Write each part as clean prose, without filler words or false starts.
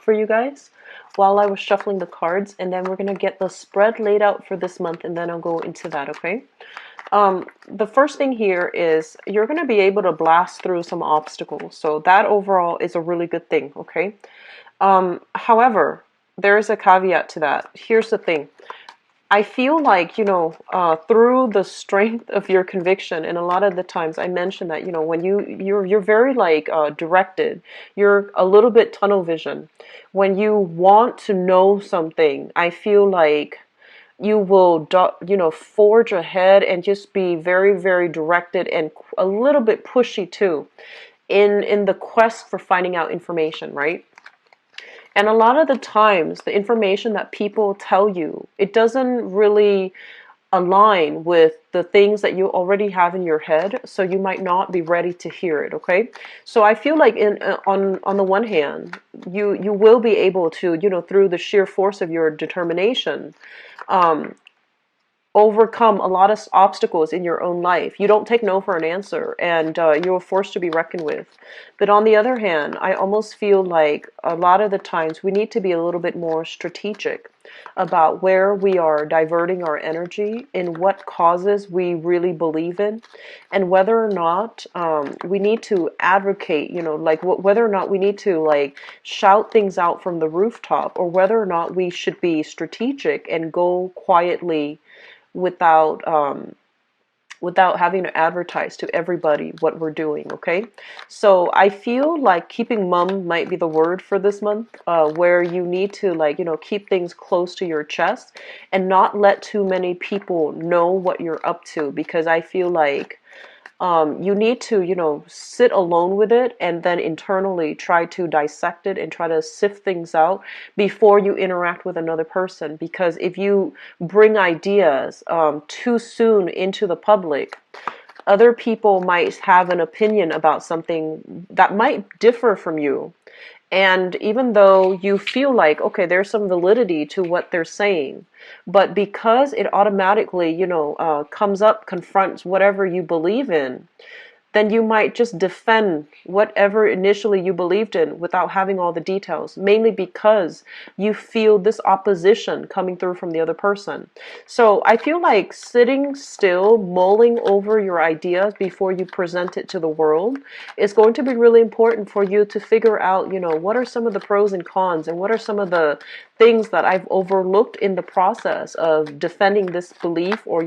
for you guys while I was shuffling the cards, and then we're gonna get the spread laid out for this month, and then I'll go into that, okay? The first thing here is you're gonna be able to blast through some obstacles, so that overall is a really good thing, okay? However, there is a caveat to that. Here's the thing. I feel like, through the strength of your conviction, and a lot of the times I mentioned that, when you're very like directed, you're a little bit tunnel vision. When you want to know something, I feel like you will, forge ahead and just be very, very directed and a little bit pushy too in the quest for finding out information, right? And a lot of the times, the information that people tell you, it doesn't really align with the things that you already have in your head, so you might not be ready to hear it, okay? So I feel like on the one hand, you will be able to, through the sheer force of your determination, um, overcome a lot of obstacles in your own life. You don't take no for an answer, and you're forced to be reckoned with. But on the other hand, I almost feel like a lot of the times we need to be a little bit more strategic about where we are diverting our energy, in what causes we really believe in, and whether or not we need to advocate, like whether or not we need to like shout things out from the rooftop, or whether or not we should be strategic and go quietly without without having to advertise to everybody what we're doing, okay? So I feel like keeping mum might be the word for this month, where you need to like, keep things close to your chest and not let too many people know what you're up to, because I feel like you need to, sit alone with it and then internally try to dissect it and try to sift things out before you interact with another person. Because if you bring ideas too soon into the public, other people might have an opinion about something that might differ from you. And even though you feel like, okay, there's some validity to what they're saying, but because it automatically, comes up, confronts whatever you believe in, then you might just defend whatever initially you believed in without having all the details, mainly because you feel this opposition coming through from the other person. So I feel like sitting still, mulling over your ideas before you present it to the world is going to be really important for you to figure out, what are some of the pros and cons, and what are some of the things that I've overlooked in the process of defending this belief, or,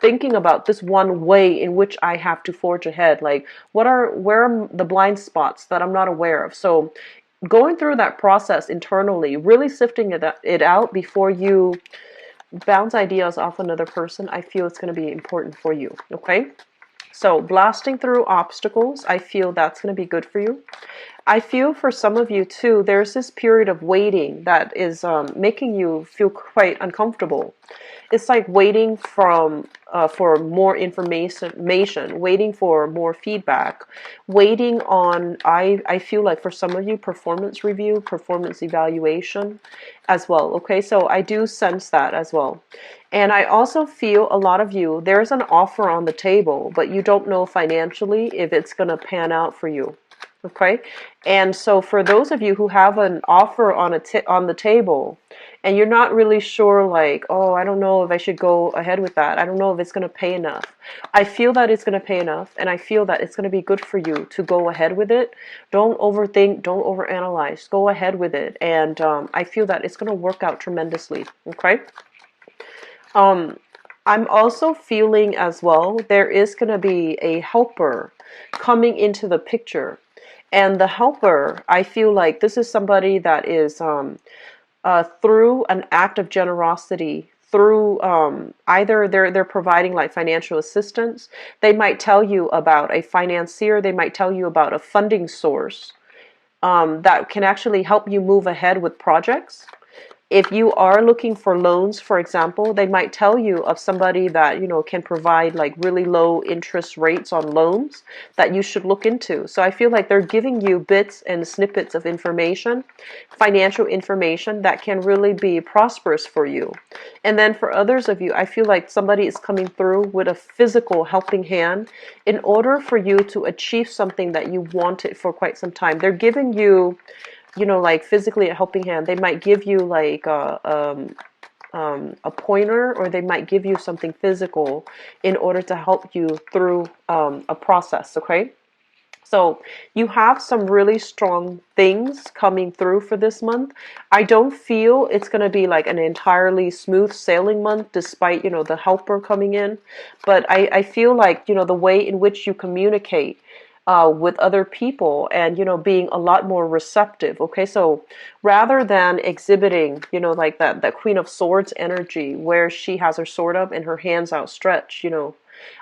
thinking about this one way in which I have to forge ahead. Like, where are the blind spots that I'm not aware of? So going through that process internally, really sifting it out before you bounce ideas off another person, I feel it's going to be important for you, okay? So blasting through obstacles, I feel that's going to be good for you. I feel for some of you too, there's this period of waiting that is making you feel quite uncomfortable. It's like waiting for more information, waiting for more feedback, waiting on, I feel like for some of you, performance review, performance evaluation as well. Okay, so I do sense that as well. And I also feel a lot of you, there's an offer on the table, but you don't know financially if it's going to pan out for you. Okay, and so for those of you who have an offer on the table, and you're not really sure, like, oh, I don't know if I should go ahead with that. I don't know if it's going to pay enough. I feel that it's going to pay enough, and I feel that it's going to be good for you to go ahead with it. Don't overthink, don't overanalyze. Go ahead with it, and I feel that it's going to work out tremendously. Okay. I'm also feeling as well, there is going to be a helper coming into the picture. And the helper, I feel like this is somebody that is through an act of generosity, through either they're providing like financial assistance. They might tell you about a financier. They might tell you about a funding source that can actually help you move ahead with projects. If you are looking for loans, for example, they might tell you of somebody that, can provide like really low interest rates on loans that you should look into. So I feel like they're giving you bits and snippets of information, financial information that can really be prosperous for you. And then for others of you, I feel like somebody is coming through with a physical helping hand in order for you to achieve something that you wanted for quite some time. They're giving you you know, like physically a helping hand. They might give you like a pointer, or they might give you something physical in order to help you through a process, okay? So you have some really strong things coming through for this month. I don't feel it's going to be like an entirely smooth sailing month, despite, you know, the helper coming in. But I feel like, you know, the way in which you communicate with other people, and, you know, being a lot more receptive. Okay, so rather than exhibiting, you know, like that Queen of Swords energy where she has her sword up and her hands outstretched, you know,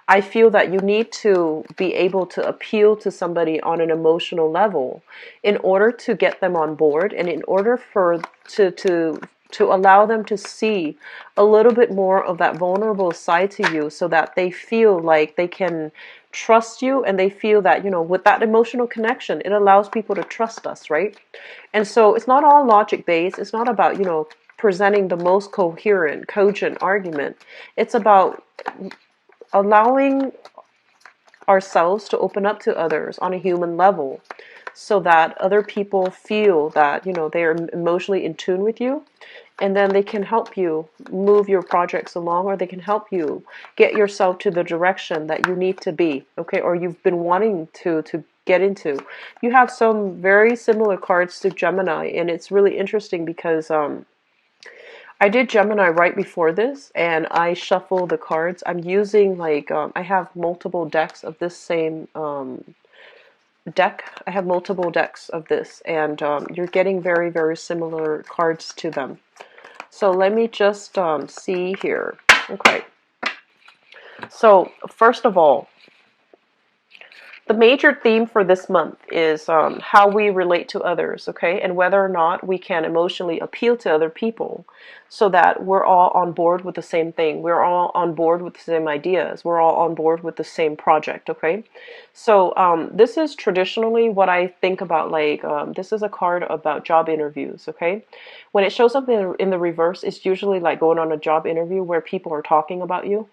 I feel that you need to be able to appeal to somebody on an emotional level in order to get them on board, and in order for to allow them to see a little bit more of that vulnerable side to you, so that they feel like they can trust you, and they feel that, you know, with that emotional connection, it allows people to trust us, right? And so it's not all logic based. It's not about, you know, presenting the most coherent, cogent argument. It's about allowing ourselves to open up to others on a human level, so that other people feel that, you know, they are emotionally in tune with you, and then they can help you move your projects along, or they can help you get yourself to the direction that you need to be, okay, or you've been wanting to get into. You have some very similar cards to Gemini, and it's really interesting because I did Gemini right before this, and I shuffle the cards. I'm using like I have multiple decks of this same deck. I have multiple decks of this, and you're getting very, very similar cards to them. So let me just see here. Okay. So first of all, the major theme for this month is how we relate to others, okay? And whether or not we can emotionally appeal to other people, so that we're all on board with the same thing. We're all on board with the same ideas. We're all on board with the same project, okay? So this is traditionally what I think about, like, this is a card about job interviews, okay? When it shows up in the reverse, it's usually like going on a job interview where people are talking about you.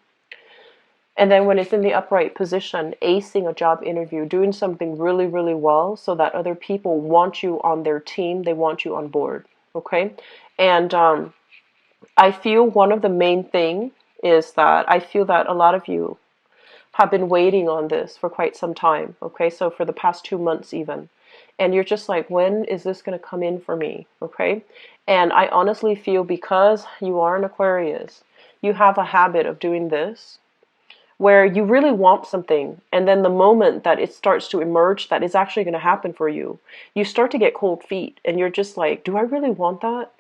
And then when it's in the upright position, acing a job interview, doing something really, really well, so that other people want you on their team, they want you on board, okay? And I feel one of the main thing is that I feel that a lot of you have been waiting on this for quite some time, okay? So for the past 2 months even. And you're just like, when is this going to come in for me, okay? And I honestly feel, because you are an Aquarius, you have a habit of doing this, where you really want something, and then the moment that it starts to emerge that it's actually going to happen for you, you start to get cold feet, and you're just like, do I really want that?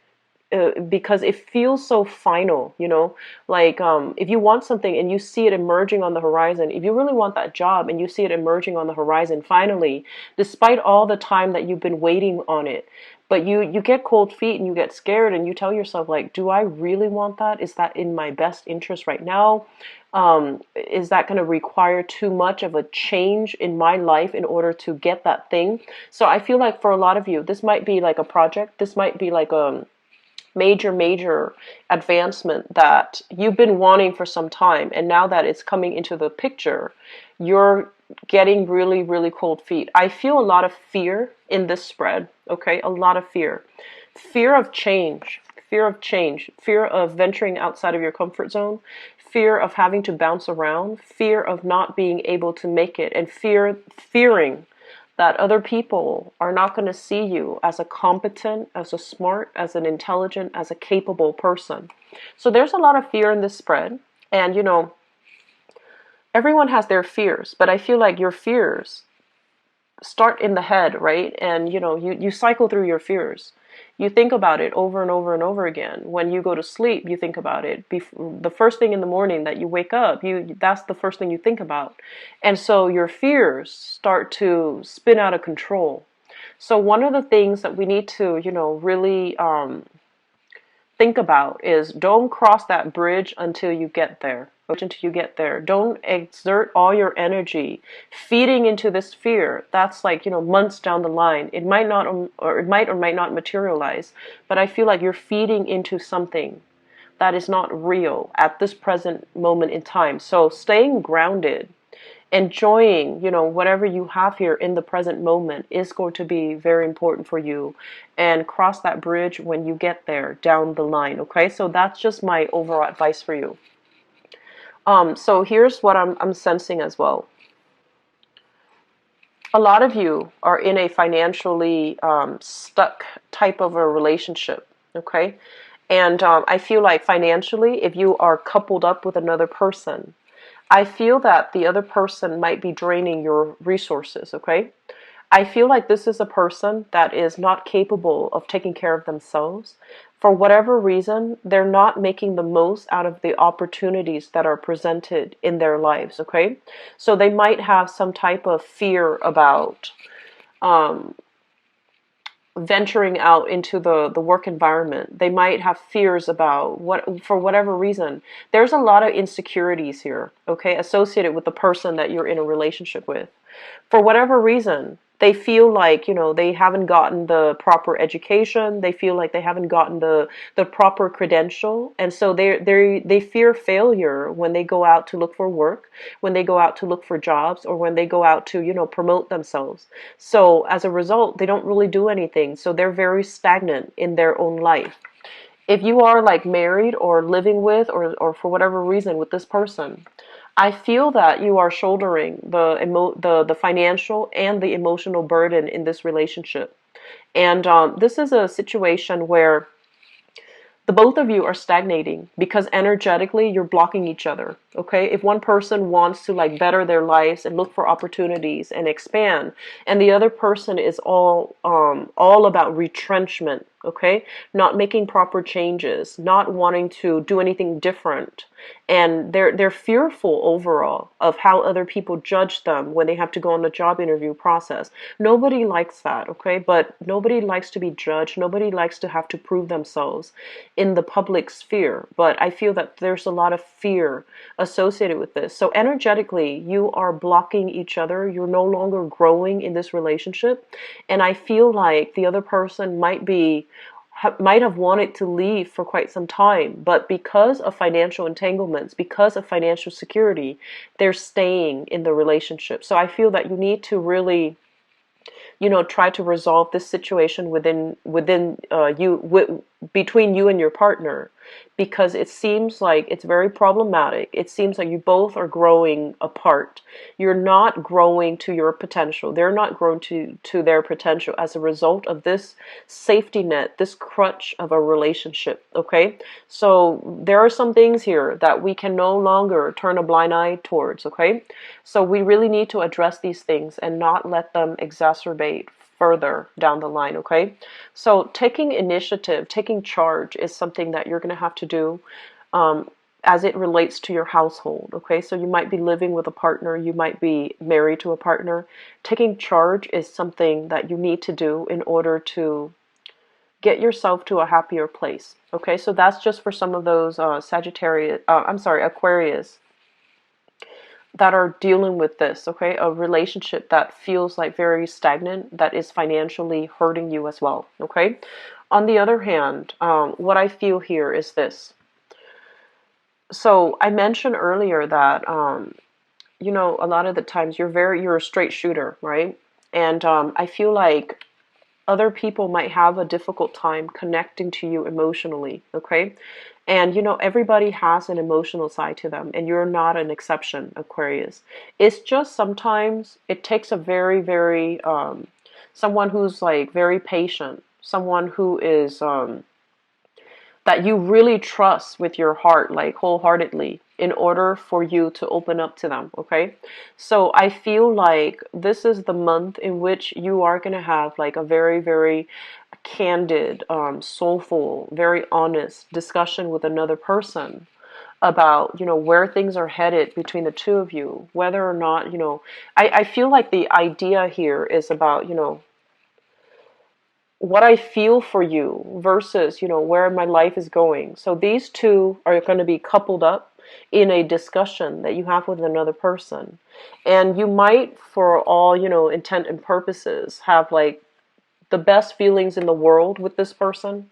Because it feels so final, you know, like if you want something and you see it emerging on the horizon, if you really want that job and you see it emerging on the horizon finally, despite all the time that you've been waiting on it, but you get cold feet and you get scared, and you tell yourself, like, do I really want that? Is that in my best interest right now? Is that going to require too much of a change in my life in order to get that thing? So I feel like for a lot of you, this might be like a project. This might be like a major advancement that you've been wanting for some time, and now that it's coming into the picture, you're getting really, really cold feet. I feel a lot of fear in this spread, okay? A lot of fear. Fear of change, fear of change, fear of venturing outside of your comfort zone, fear of having to bounce around, fear of not being able to make it, and fearing that other people are not going to see you as a competent, as a smart, as an intelligent, as a capable person. So there's a lot of fear in this spread. And, you know, everyone has their fears, but I feel like your fears start in the head, right? And, you know, you cycle through your fears. You think about it over and over and over again. When you go to sleep, you think about it. The first thing in the morning that you wake up, that's the first thing you think about. And so your fears start to spin out of control. So one of the things that we need to, you know, really think about is, don't cross that bridge until you get there. Until you get there. Don't exert all your energy feeding into this fear. That's like, you know, months down the line. It might not, or it might or might not materialize, but I feel like you're feeding into something that is not real at this present moment in time. So staying grounded enjoying, whatever you have here in the present moment is going to be very important for you, and cross that bridge when you get there down the line. Okay, so that's just my overall advice for you. So here's what I'm sensing as well. A lot of you are in a financially stuck type of a relationship. Okay, and I feel like financially, if you are coupled up with another person, I feel that the other person might be draining your resources, okay? I feel like this is a person that is not capable of taking care of themselves. For whatever reason, they're not making the most out of the opportunities that are presented in their lives, okay? So they might have some type of fear about um, venturing out into the work environment. They might have fears about what, for whatever reason. There's a lot of insecurities here, okay, associated with the person that you're in a relationship with. For whatever reason, they feel like, they haven't gotten the proper education. They feel like they haven't gotten the proper credential. And so they fear failure when they go out to look for work, when they go out to look for jobs, or when they go out to, promote themselves. So as a result, they don't really do anything. So they're very stagnant in their own life. If you are like married or living with, or for whatever reason with this person, I feel that you are shouldering the financial and the emotional burden in this relationship. And this is a situation where the both of you are stagnating because energetically you're blocking each other. Okay, if one person wants to like better their lives and look for opportunities and expand, and the other person is all about retrenchment, okay, not making proper changes, not wanting to do anything different, and they're fearful overall of how other people judge them when they have to go on the job interview process. Nobody likes that, okay, but nobody likes to be judged. Nobody likes to have to prove themselves in the public sphere. But I feel that there's a lot of fear associated with this. So energetically, you are blocking each other. You're no longer growing in this relationship. And I feel like the other person might have wanted to leave for quite some time, but because of financial entanglements, because of financial security, they're staying in the relationship. So I feel that you need to really, try to resolve this situation within between you and your partner, because it seems like it's very problematic. It seems like you both are growing apart. You're not growing to your potential. They're not growing to their potential as a result of this safety net, this crutch of a relationship. Okay, so there are some things here that we can no longer turn a blind eye towards. Okay, so we really need to address these things and not let them exacerbate further down the line. Okay, so taking initiative, taking charge is something that you're going to have to do as it relates to your household. Okay, so you might be living with a partner, you might be married to a partner. Taking charge is something that you need to do in order to get yourself to a happier place. Okay, so that's just for some of those Aquarius that are dealing with this, okay? A relationship that feels like very stagnant, that is financially hurting you as well, okay? On the other hand, what I feel here is this. So I mentioned earlier that, a lot of the times you're a straight shooter, right? And I feel like other people might have a difficult time connecting to you emotionally, okay? And everybody has an emotional side to them, and you're not an exception, Aquarius. It's just sometimes it takes a very, very, someone who's like very patient, someone who is, that you really trust with your heart, like wholeheartedly, in order for you to open up to them, okay? So I feel like this is the month in which you are going to have like a very, very candid, soulful, very honest discussion with another person about, where things are headed between the two of you, whether or not, I feel like the idea here is about, what I feel for you versus, where my life is going. So these two are going to be coupled up in a discussion that you have with another person. And you might, for all, intent and purposes, have like the best feelings in the world with this person.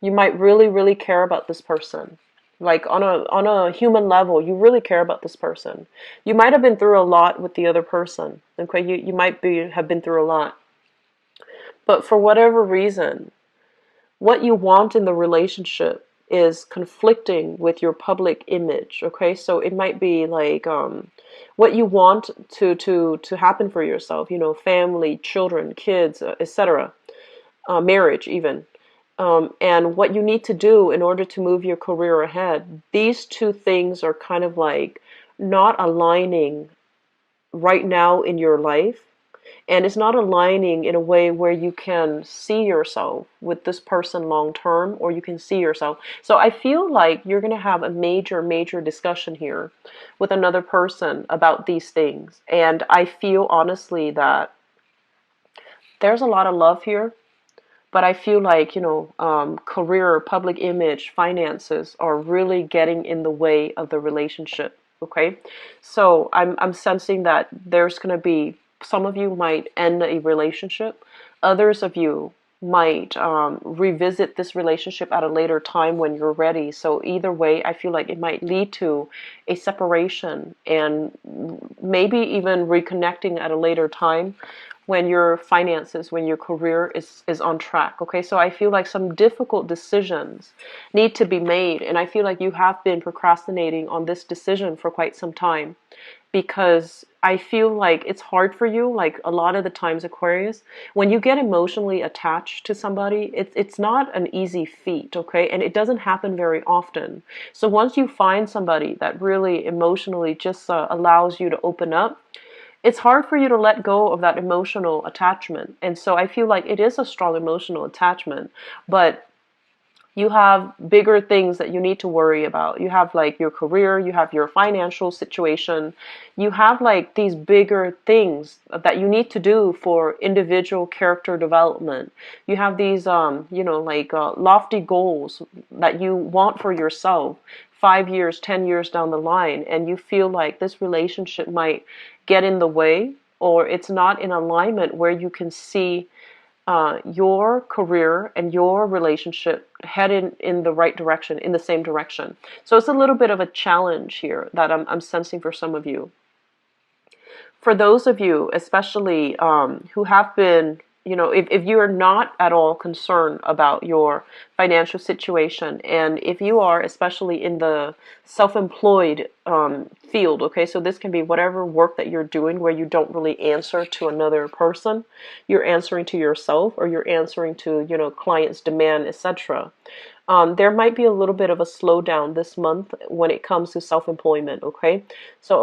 You might really, really care about this person. Like on a human level, you really care about this person. You might have been through a lot with the other person. Okay, you might have been through a lot. But for whatever reason, what you want in the relationship is conflicting with your public image. Okay, so it might be like what you want to happen for yourself, family, children, kids, etc., marriage even, and what you need to do in order to move your career ahead. These two things are kind of like not aligning right now in your life, and it's not aligning in a way where you can see yourself with this person long term, or you can see yourself. So I feel like you're going to have a major discussion here with another person about these things. And I feel honestly that there's a lot of love here, but I feel like, career, public image, finances are really getting in the way of the relationship. Okay. So I'm sensing that there's going to be, some of you might end a relationship. Others of you might revisit this relationship at a later time when you're ready. So either way, I feel like it might lead to a separation, and maybe even reconnecting at a later time when your finances, when your career is on track. Okay, so I feel like some difficult decisions need to be made, and I feel like you have been procrastinating on this decision for quite some time, because I feel like it's hard for you. Like a lot of the times, Aquarius, when you get emotionally attached to somebody, it's not an easy feat, okay? And it doesn't happen very often. So once you find somebody that really emotionally just allows you to open up, it's hard for you to let go of that emotional attachment. And so I feel like it is a strong emotional attachment, but you have bigger things that you need to worry about. You have like your career, you have your financial situation, you have like these bigger things that you need to do for individual character development. You have these, lofty goals that you want for yourself 5 years, 10 years down the line, and you feel like this relationship might get in the way, or it's not in alignment where you can see your career and your relationship headed in the right direction, in the same direction. So it's a little bit of a challenge here that I'm sensing for some of you. For those of you, especially who have been, if you are not at all concerned about your financial situation, and if you are especially in the self-employed field, okay, so this can be whatever work that you're doing where you don't really answer to another person, you're answering to yourself, or you're answering to, clients' demand, etc. There might be a little bit of a slowdown this month when it comes to self-employment, okay? So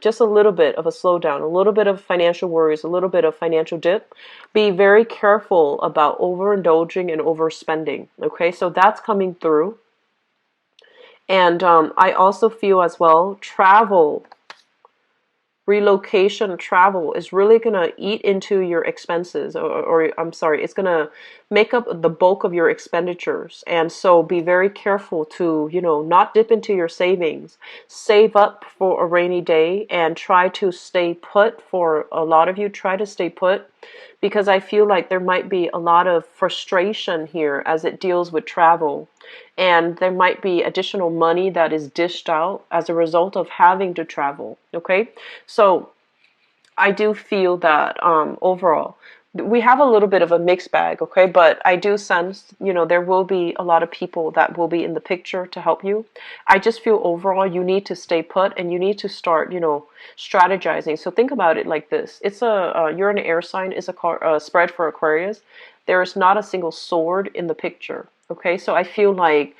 just a little bit of a slowdown, a little bit of financial worries, a little bit of financial dip. Be very careful about overindulging and overspending, okay? So that's coming through. And I also feel as well, relocation travel is really going to eat into your expenses, or I'm sorry, it's going to make up the bulk of your expenditures. And so be very careful to, not dip into your savings. Save up for a rainy day and try to stay put. For a lot of you, try to stay put, because I feel like there might be a lot of frustration here as it deals with travel. And there might be additional money that is dished out as a result of having to travel. Okay, so I do feel that overall we have a little bit of a mixed bag. Okay, but I do sense, there will be a lot of people that will be in the picture to help you. I just feel overall you need to stay put, and you need to start, strategizing. So think about it like this: it's you're an air sign. It's a spread for Aquarius. There is not a single sword in the picture. Okay, so I feel like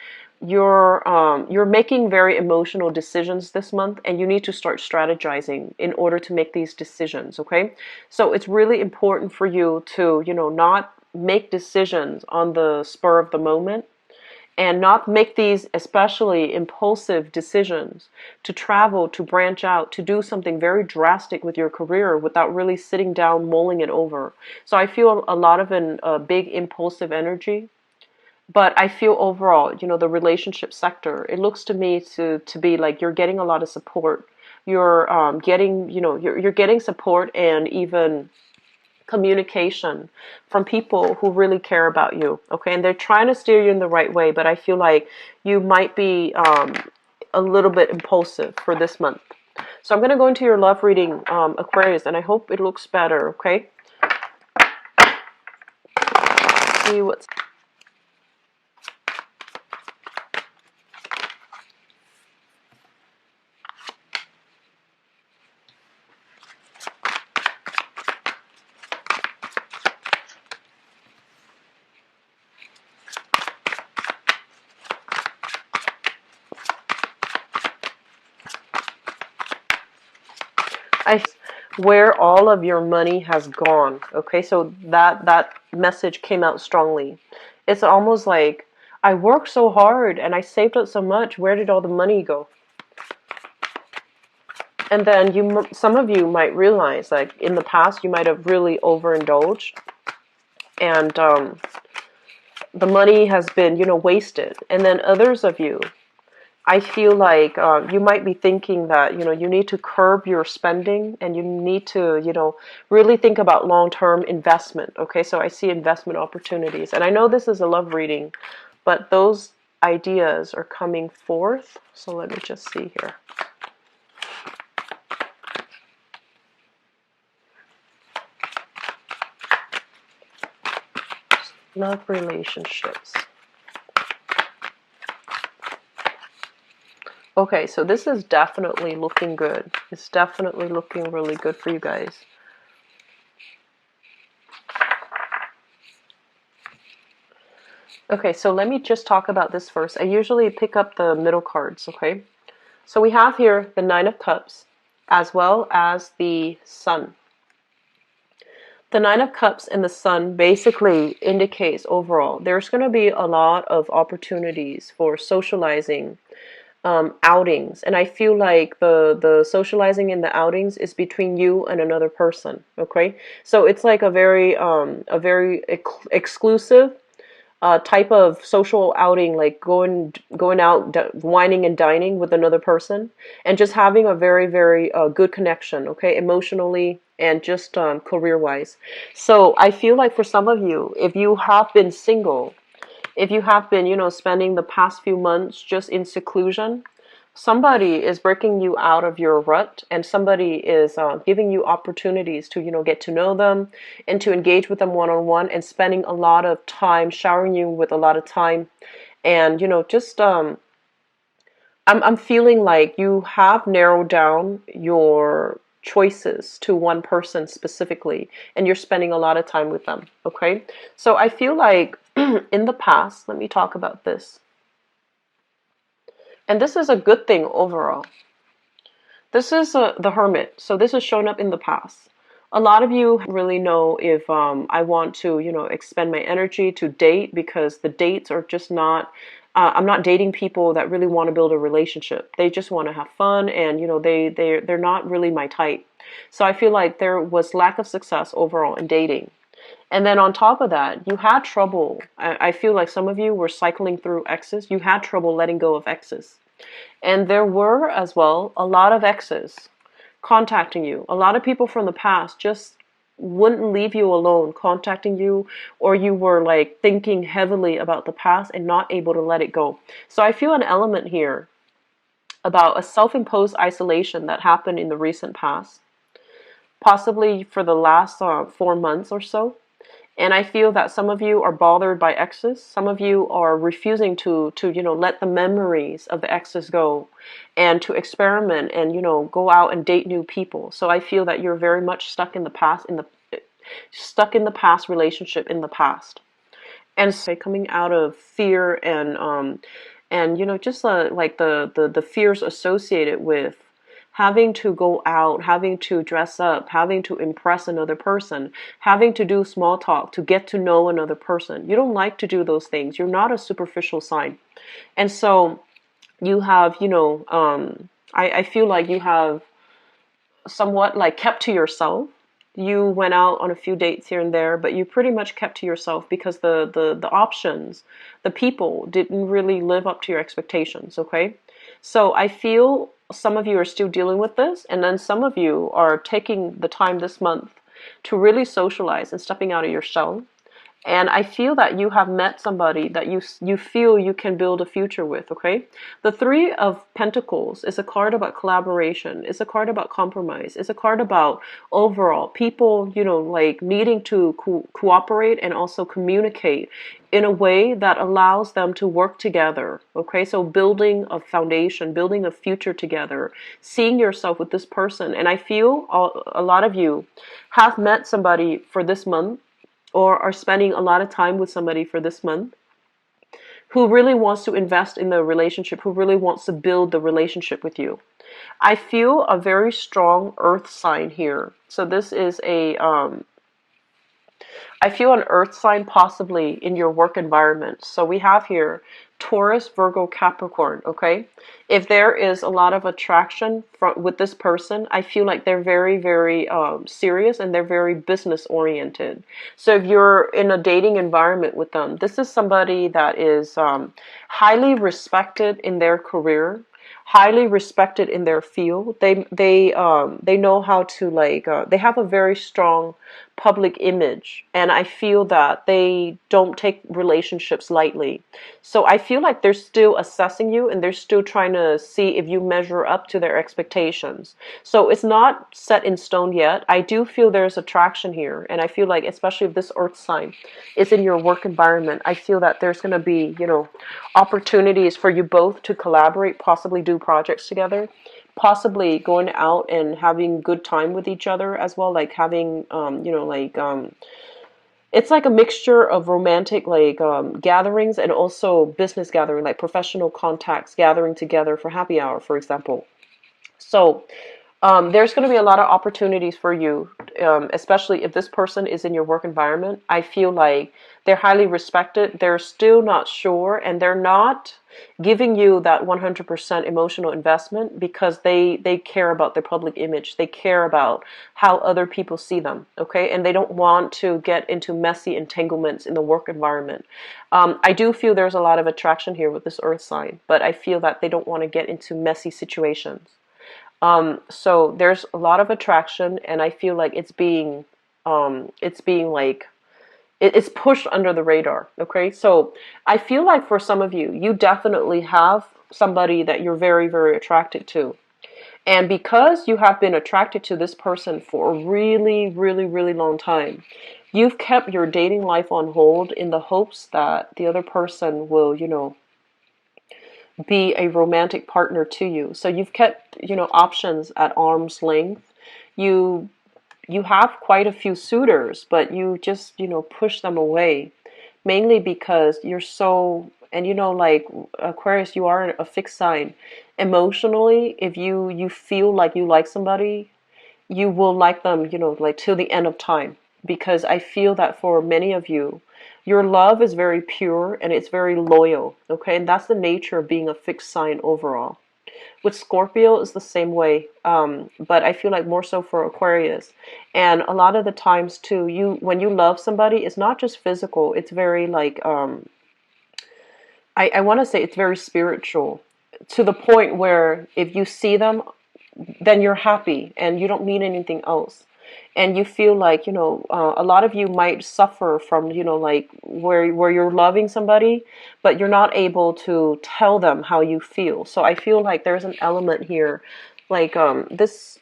you're making very emotional decisions this month, and you need to start strategizing in order to make these decisions. Okay, so it's really important for you to, not make decisions on the spur of the moment, and not make these especially impulsive decisions to travel, to branch out, to do something very drastic with your career without really sitting down, mulling it over. So I feel a lot of a big impulsive energy. But I feel overall, the relationship sector, it looks to me to be like you're getting a lot of support. You're getting, you're getting support, and even communication from people who really care about you, okay? And they're trying to steer you in the right way, but I feel like you might be a little bit impulsive for this month. So I'm going to go into your love reading, Aquarius, and I hope it looks better, okay? See what's... where all of your money has gone. Okay, so that message came out strongly. It's almost like, I worked so hard and I saved up so much. Where did all the money go? And then some of you might realize, like in the past, you might have really overindulged, and the money has been, wasted. And then others of you, I feel like you might be thinking that, you need to curb your spending, and you need to, really think about long-term investment. Okay, so I see investment opportunities. And I know this is a love reading, but those ideas are coming forth. So let me just see here. Love relationships. Okay, so this is definitely looking good. It's definitely looking really good for you guys. Okay, so let me just talk about this first. I usually pick up the middle cards, okay? So we have here the Nine of Cups as well as the Sun. The Nine of Cups and the Sun basically indicates overall there's going to be a lot of opportunities for socializing, outings, and I feel like the socializing and the outings is between you and another person. Okay, so it's like a very exclusive type of social outing, like going out, wining and dining with another person, and just having a very good connection, okay, emotionally and just career wise. So I feel like for some of you, if you have been single, if you have been, spending the past few months just in seclusion, somebody is breaking you out of your rut, and somebody is giving you opportunities to, get to know them and to engage with them one-on-one, and spending a lot of time, showering you with a lot of time. And, just, I'm feeling like you have narrowed down your choices to one person specifically, and you're spending a lot of time with them, okay? So I feel like in the past, let me talk about this. And this is a good thing overall. This is the Hermit. So this has shown up in the past. A lot of you really know if I want to, expend my energy to date, because the dates are just not, I'm not dating people that really want to build a relationship. They just want to have fun, and, they're not really my type. So I feel like there was lack of success overall in dating. And then on top of that, you had trouble. I feel like some of you were cycling through exes. You had trouble letting go of exes. And there were as well a lot of exes contacting you. A lot of people from the past just wouldn't leave you alone, contacting you, or you were like thinking heavily about the past and not able to let it go. So I feel an element here about a self-imposed isolation that happened in the recent past, possibly for the last 4 months or so. And I feel that some of you are bothered by exes. Some of you are refusing to let the memories of the exes go, and to experiment and, go out and date new people. So I feel that you're very much stuck in the past, relationship in the past. And so coming out of fear and just like the fears associated with having to go out, having to dress up, having to impress another person, having to do small talk to get to know another person. You don't like to do those things. You're not a superficial sign. And so you have, I feel like you have somewhat like kept to yourself. You went out on a few dates here and there, but you pretty much kept to yourself because the options, the people didn't really live up to your expectations, okay? So I feel some of you are still dealing with this, and then some of you are taking the time this month to really socialize and stepping out of your shell. And I feel that you have met somebody that you feel you can build a future with, okay? The Three of Pentacles is a card about collaboration. It's a card about compromise. It's a card about overall people, like needing to cooperate and also communicate in a way that allows them to work together, okay? So building a foundation, building a future together, seeing yourself with this person. And I feel a lot of you have met somebody for this month, or are spending a lot of time with somebody for this month, who really wants to invest in the relationship, who really wants to build the relationship with you. I feel a very strong earth sign here. So this is I feel an earth sign possibly in your work environment. So we have here Taurus, Virgo, Capricorn, okay? If there is a lot of attraction with this person, I feel like they're very, very serious, and they're very business oriented. So if you're in a dating environment with them, this is somebody that is highly respected in their career, highly respected in their field. They know how to they have a very strong public image, and I feel that they don't take relationships lightly. So I feel like they're still assessing you, and they're still trying to see if you measure up to their expectations. So it's not set in stone yet. I do feel there's attraction here, and I feel like, especially if this earth sign is in your work environment, I feel that there's going to be, opportunities for you both to collaborate, possibly do projects together, possibly going out and having good time with each other as well, like having it's like a mixture of romantic gatherings, and also business gathering, like professional contacts gathering together for happy hour, for example. So there's going to be a lot of opportunities for you, especially if this person is in your work environment. I feel like they're highly respected. They're still not sure, and they're not giving you that 100% emotional investment because they care about their public image. They care about how other people see them, okay? And they don't want to get into messy entanglements in the work environment. I do feel there's a lot of attraction here with this earth sign, but I feel that they don't want to get into messy situations. So there's a lot of attraction, and I feel like it's being it's pushed under the radar. Okay. So I feel like for some of you, you definitely have somebody that you're very, very attracted to. And because you have been attracted to this person for a really, really, really long time, you've kept your dating life on hold in the hopes that the other person will, be a romantic partner to you. So you've kept, options at arm's length. You have quite a few suitors, but you just, push them away, mainly because you're so, and like Aquarius, you are a fixed sign. Emotionally, if you feel like you like somebody, you will like them, like till the end of time. Because I feel that for many of you, your love is very pure and it's very loyal, okay? And that's the nature of being a fixed sign overall. With Scorpio, is the same way, but I feel like more so for Aquarius. And a lot of the times too, when you love somebody, it's not just physical. It's very I want to say it's very spiritual, to the point where if you see them, then you're happy and you don't need anything else. And you feel like, a lot of you might suffer from, where you're loving somebody, but you're not able to tell them how you feel. So I feel like there's an element here, this,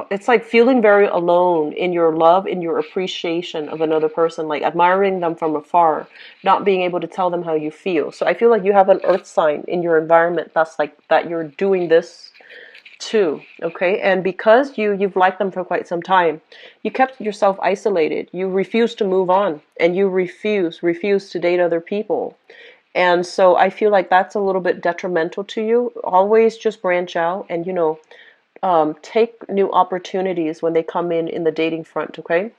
it's like feeling very alone in your love, in your appreciation of another person, like admiring them from afar, not being able to tell them how you feel. So I feel like you have an earth sign in your environment that's like that you're doing this too, okay? And because you've liked them for quite some time, you kept yourself isolated. You refuse to move on, and you refuse to date other people. And so I feel like that's a little bit detrimental to you. Always just branch out and take new opportunities when they come in the dating front, okay?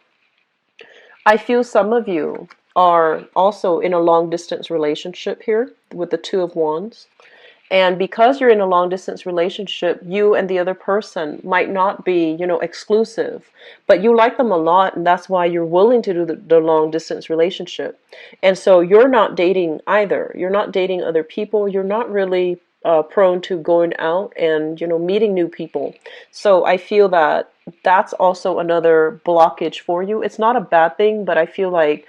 I feel some of you are also in a long distance relationship here with the Two of Wands. And because you're in a long distance relationship, you and the other person might not be, exclusive, but you like them a lot, and that's why you're willing to do the long distance relationship. And so you're not dating either. You're not dating other people. You're not really prone to going out and, meeting new people. So I feel that that's also another blockage for you. It's not a bad thing, but I feel like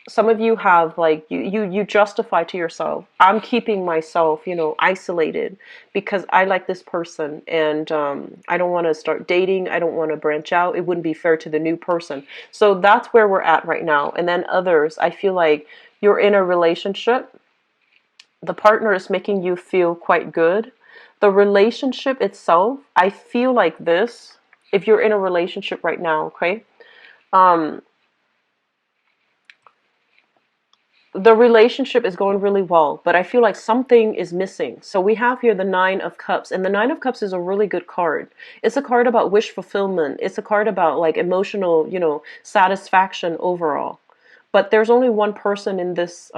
some of you have, like, you justify to yourself, I'm keeping myself, isolated because I like this person, and I don't want to start dating, I don't want to branch out, it wouldn't be fair to the new person. So that's where we're at right now. And then others, I feel like you're in a relationship, the partner is making you feel quite good. The relationship itself, I feel like this, if you're in a relationship right now, okay, um the relationship is going really well, but I feel like something is missing. So we have here the Nine of Cups, and the Nine of Cups is a really good card. It's a card about wish fulfillment. It's a card about, like, emotional, satisfaction overall. But there's only one person in this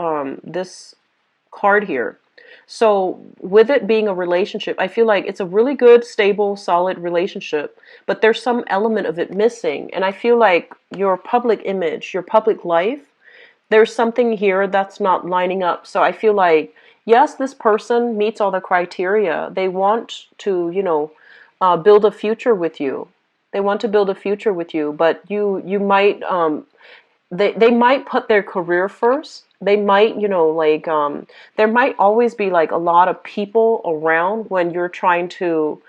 card here. So with it being a relationship, I feel like it's a really good, stable, solid relationship, but there's some element of it missing. And I feel like your public image, your public life, there's something here that's not lining up. So I feel like, yes, this person meets all the criteria. They want to, build a future with you. They want to build a future with you, but you might, they might put their career first. They might, like, there might always be, like, a lot of people around when you're trying to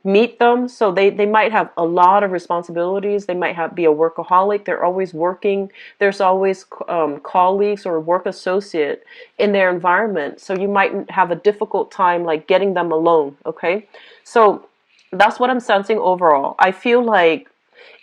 meet them. So they might have a lot of responsibilities. They might be a workaholic. They're always working. There's always colleagues or work associate in their environment. So you might have a difficult time, like, getting them alone. Okay. So that's what I'm sensing overall. I feel like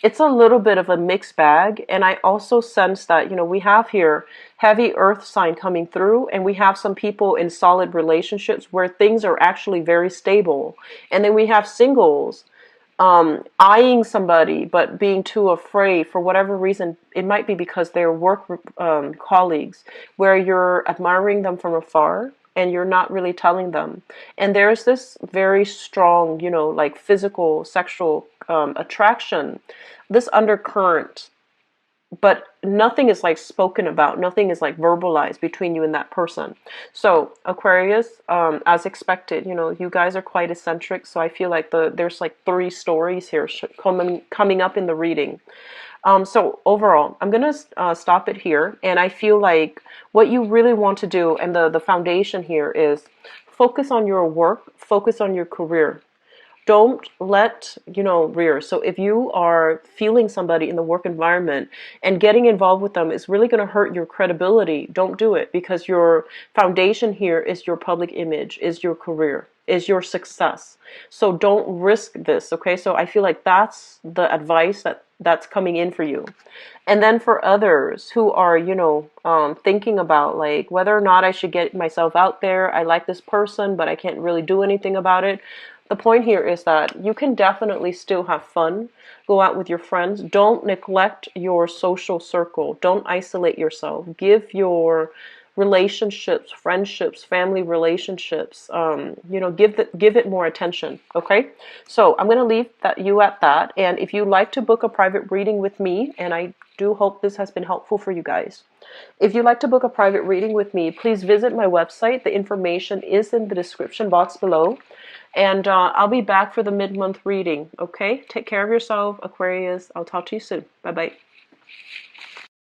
it's a little bit of a mixed bag. And I also sense that, we have here heavy earth sign coming through, and we have some people in solid relationships where things are actually very stable. And then we have singles eyeing somebody but being too afraid for whatever reason. It might be because they're work colleagues, where you're admiring them from afar and you're not really telling them. And there's this very strong, like, physical, sexual attraction, this undercurrent, but nothing is, like, spoken about, nothing is, like, verbalized between you and that person. So Aquarius, as expected, you guys are quite eccentric. So I feel like there's, like, three stories here coming up in the reading. So overall, I'm gonna stop it here, and I feel like what you really want to do, and the foundation here, is focus on your work, focus on your career. Don't let, rear. So if you are feeling somebody in the work environment and getting involved with them is really going to hurt your credibility, don't do it, because your foundation here is your public image, is your career, is your success. So don't risk this, okay? So I feel like that's the advice that's coming in for you. And then for others who are, thinking about, like, whether or not I should get myself out there, I like this person, but I can't really do anything about it. The point here is that you can definitely still have fun, go out with your friends. Don't neglect your social circle. Don't isolate yourself. Give your relationships, friendships, family relationships, give it more attention. Okay. So I'm going to leave you at that. And if you'd like to book a private reading with me, and I do hope this has been helpful for you guys. If you'd like to book a private reading with me, please visit my website. The information is in the description box below. And I'll be back for the mid-month reading. Okay? Take care of yourself, Aquarius. I'll talk to you soon. Bye-bye.